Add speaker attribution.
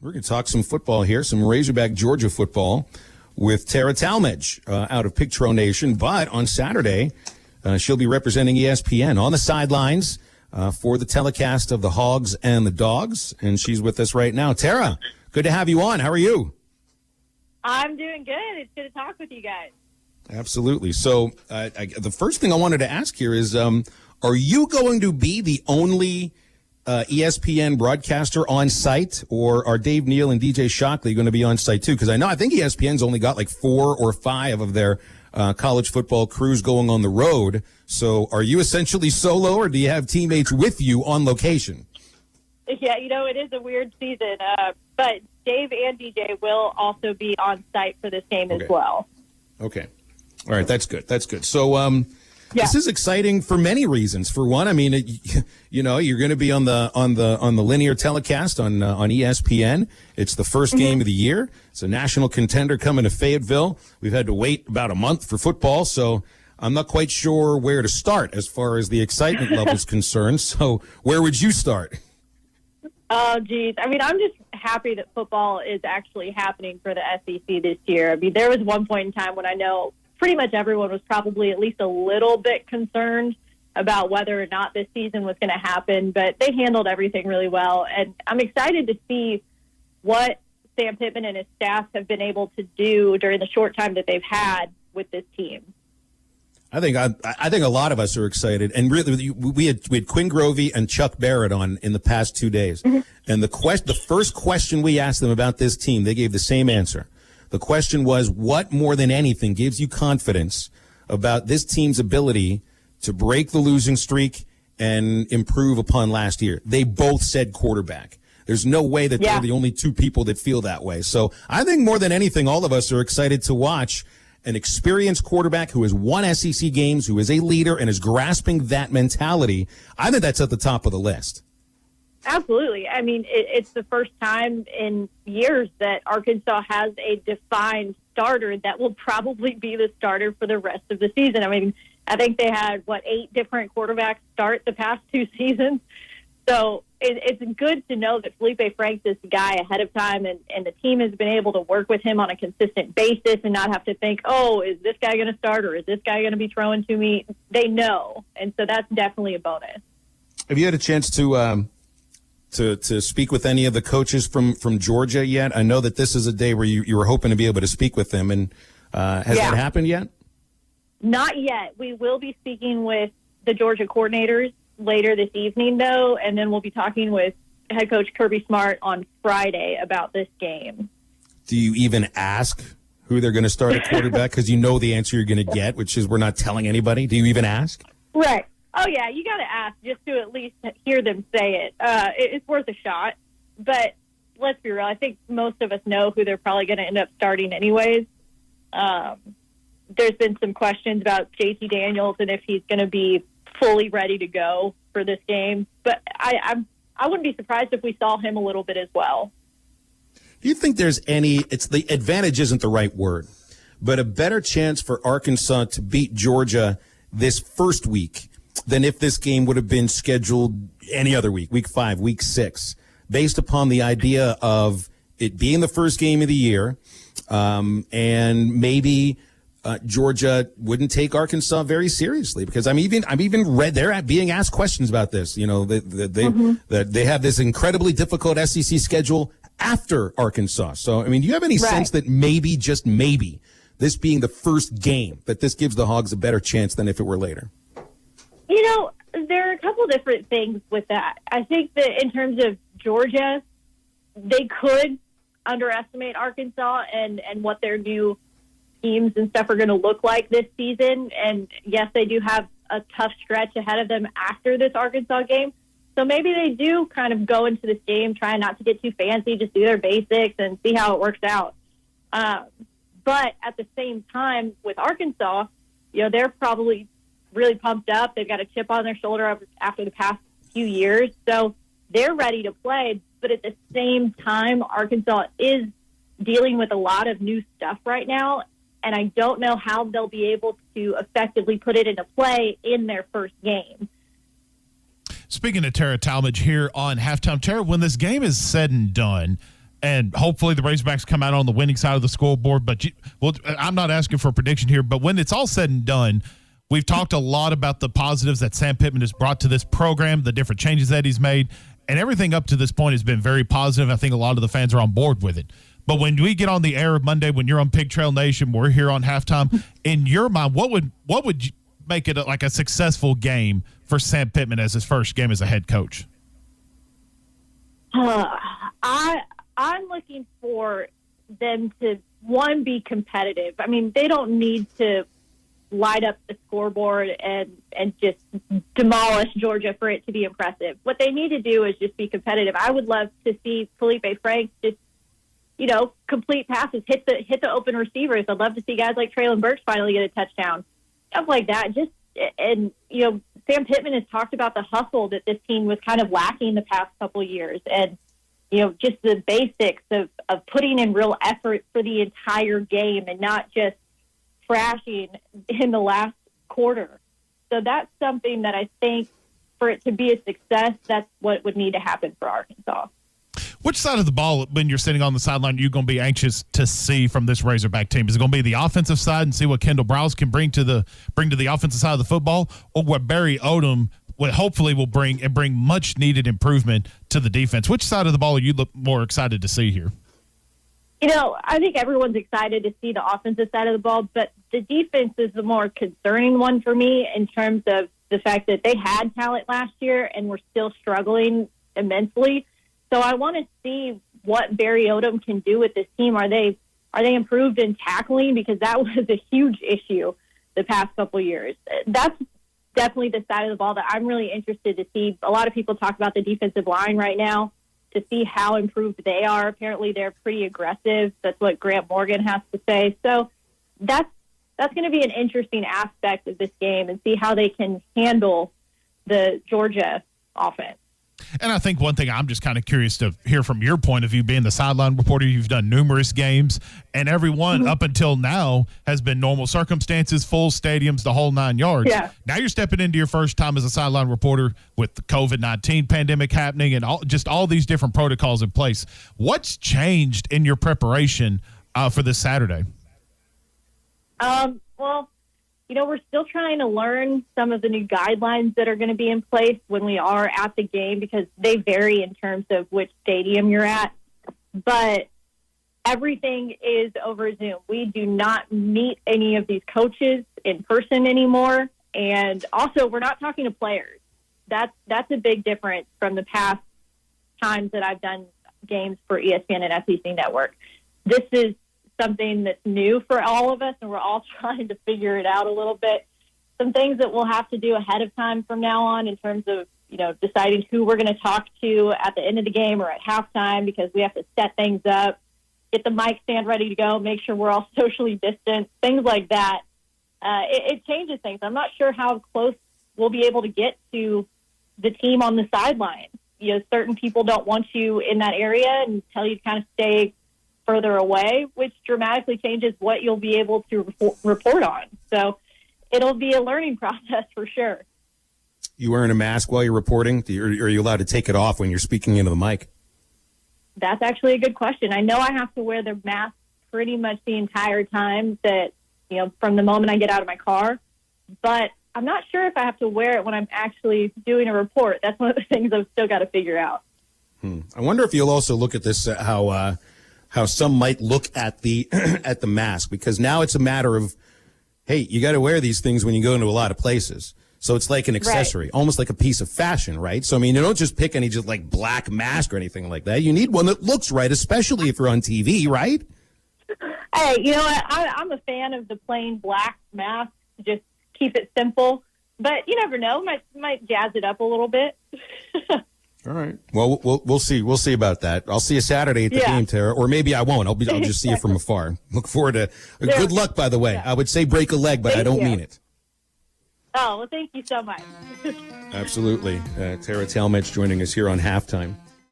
Speaker 1: We're going to talk some football here, some Razorback Georgia football with Tera Talmadge out of Pictro Nation. But on Saturday, she'll be representing ESPN on the sidelines for the telecast of the Hogs and the Dogs. And she's with us right now. Tera, good to have you on. How are you?
Speaker 2: I'm doing good. It's good to talk with you guys.
Speaker 1: Absolutely. So the first thing I wanted to ask here is, are you going to be the only ESPN broadcaster on site, or are Dave Neal and DJ Shockley going to be on site too? Because I think ESPN's only got like 4 or 5 of their college football crews going on the road. So are you essentially solo, or do you have teammates with you on location?
Speaker 2: Yeah, it is a weird season, but Dave and DJ will also be on site for this game as well. Okay.
Speaker 1: All right. That's good. So, This is exciting for many reasons. For one, I mean, you're going to be on the linear telecast on ESPN. It's the first game of the year. It's a national contender coming to Fayetteville. We've had to wait about a month for football, so I'm not quite sure where to start as far as the excitement level is concerned. So, where would you start?
Speaker 2: Oh, geez. I mean, I'm just happy that football is actually happening for the SEC this year. I mean, there was one point in time when I know pretty much everyone was probably at least a little bit concerned about whether or not this season was going to happen, but they handled everything really well. And I'm excited to see what Sam Pittman and his staff have been able to do during the short time that they've had with this team.
Speaker 1: I think a lot of us are excited, and really we had Quinn Grovey and Chuck Barrett on in the past 2 days, and the first question we asked them about this team, they gave the same answer. The question was, what more than anything gives you confidence about this team's ability to break the losing streak and improve upon last year? They both said quarterback. There's no way that they're the only two people that feel that way. So I think more than anything, all of us are excited to watch an experienced quarterback who has won SEC games, who is a leader and is grasping that mentality. I think that's at the top of the list.
Speaker 2: Absolutely. I mean, it's the first time in years that Arkansas has a defined starter that will probably be the starter for the rest of the season. I mean, I think they had, 8 different quarterbacks start the past 2 seasons. So it's good to know that Felipe Franks is the guy ahead of time, and the team has been able to work with him on a consistent basis and not have to think, oh, is this guy going to start or is this guy going to be throwing to me? They know, and so that's definitely a bonus.
Speaker 1: Have you had a chance to speak with any of the coaches from Georgia yet? I know that this is a day where you were hoping to be able to speak with them, and has that happened yet?
Speaker 2: Not yet. We will be speaking with the Georgia coordinators later this evening, though, and then we'll be talking with head coach Kirby Smart on Friday about this game.
Speaker 1: Do you even ask who they're going to start at quarterback? Because you know the answer you're going to get, which is we're not telling anybody. Do you even ask?
Speaker 2: Right. Oh, yeah, you got to ask just to at least hear them say it. It's worth a shot. But let's be real. I think most of us know who they're probably going to end up starting anyways. There's been some questions about JT Daniels and if he's going to be fully ready to go for this game. But I wouldn't be surprised if we saw him a little bit as well.
Speaker 1: Do you think there's it's the advantage isn't the right word, but a better chance for Arkansas to beat Georgia this first week than if this game would have been scheduled any other week, week 5, week 6, based upon the idea of it being the first game of the year, and maybe Georgia wouldn't take Arkansas very seriously? Because I'm even read they're being asked questions about this. That they have this incredibly difficult SEC schedule after Arkansas. So, I mean, do you have any sense that maybe, just maybe, this being the first game, that this gives the Hogs a better chance than if it were later?
Speaker 2: There are a couple different things with that. I think that in terms of Georgia, they could underestimate Arkansas and what their new teams and stuff are going to look like this season. And yes, they do have a tough stretch ahead of them after this Arkansas game. So maybe they do kind of go into this game trying not to get too fancy, just do their basics and see how it works out. But at the same time, with Arkansas, they're probably really pumped up. They've got a chip on their shoulder after the past few years. So they're ready to play. But at the same time, Arkansas is dealing with a lot of new stuff right now. And I don't know how they'll be able to effectively put it into play in their first game.
Speaker 3: Speaking of Tera Talmadge here on Halftime, Tera, when this game is said and done, and hopefully the Razorbacks come out on the winning side of the scoreboard. But I'm not asking for a prediction here, but when it's all said and done, we've talked a lot about the positives that Sam Pittman has brought to this program, the different changes that he's made, and everything up to this point has been very positive. I think a lot of the fans are on board with it. But when we get on the air Monday, when you're on Pig Trail Nation, we're here on halftime. In your mind, what would you make it like a successful game for Sam Pittman as his first game as a head coach?
Speaker 2: I'm looking for them to, one, be competitive. I mean, they don't need to light up the scoreboard and just demolish Georgia for it to be impressive. What they need to do is just be competitive. I would love to see Felipe Franks just, complete passes, hit the open receivers. I'd love to see guys like Traylon Burks finally get a touchdown, stuff like that. Sam Pittman has talked about the hustle that this team was kind of lacking the past couple of years, and just the basics of putting in real effort for the entire game and not just crashing in the last quarter. So that's something that I think, for it to be a success, that's what would need to happen for Arkansas.
Speaker 3: Which side of the ball, when you're sitting on the sideline, are you going to be anxious to see from this Razorback team? Is it going to be the offensive side and see what Kendall Browse can bring to the offensive side of the football, or what Barry Odom hopefully will bring much needed improvement to the defense? Which side of the ball are you more excited to see here?
Speaker 2: I think everyone's excited to see the offensive side of the ball, but the defense is the more concerning one for me in terms of the fact that they had talent last year and were still struggling immensely. So I want to see what Barry Odom can do with this team. Are they improved in tackling? Because that was a huge issue the past couple of years. That's definitely the side of the ball that I'm really interested to see. A lot of people talk about the defensive line right now, to see how improved they are. Apparently they're pretty aggressive. That's what Grant Morgan has to say. So that's going to be an interesting aspect of this game, and see how they can handle the Georgia offense.
Speaker 3: And I think one thing I'm just kind of curious to hear from your point of view, being the sideline reporter. You've done numerous games, and everyone up until now has been normal circumstances, full stadiums, the whole 9 yards.
Speaker 2: Yeah.
Speaker 3: Now you're stepping into your first time as a sideline reporter with the COVID-19 pandemic happening and all these different protocols in place. What's changed in your preparation for this Saturday?
Speaker 2: Well, we're still trying to learn some of the new guidelines that are going to be in place when we are at the game, because they vary in terms of which stadium you're at. But everything is over Zoom. We do not meet any of these coaches in person anymore. And also, we're not talking to players. That's a big difference from the past times that I've done games for ESPN and SEC Network. This is something that's new for all of us, and we're all trying to figure it out a little bit. Some things that we'll have to do ahead of time from now on in terms of, deciding who we're going to talk to at the end of the game or at halftime, because we have to set things up, get the mic stand ready to go, make sure we're all socially distant, things like that. It changes things. I'm not sure how close we'll be able to get to the team on the sideline. Certain people don't want you in that area and tell you to kind of stay further away, which dramatically changes what you'll be able to report on. So it'll be a learning process for sure.
Speaker 1: You wearing a mask while you're reporting? Are you allowed to take it off when you're speaking into the mic?
Speaker 2: That's actually a good question. I know I have to wear the mask pretty much the entire time that, from the moment I get out of my car, but I'm not sure if I have to wear it when I'm actually doing a report. That's one of the things I've still got to figure out.
Speaker 1: I wonder if you'll also look at this, how some might look at the at the mask, because now it's a matter of, hey, you got to wear these things when you go into a lot of places. So it's like an accessory, right, almost like a piece of fashion, right? So, you don't just pick any just like black mask or anything like that. You need one that looks right, especially if you're on TV, right?
Speaker 2: Hey, I'm a fan of the plain black mask. Just keep it simple. But you never know, might jazz it up a little bit.
Speaker 1: All right. Well, we'll see. We'll see about that. I'll see you Saturday at the game, Tera, or maybe I won't. I'll just see you from afar. Look forward to. Good luck, by the way. Yeah. I would say break a leg, but I don't mean it.
Speaker 2: Oh, well, thank you so much.
Speaker 1: Absolutely. Tera Talmadge joining us here on Halftime.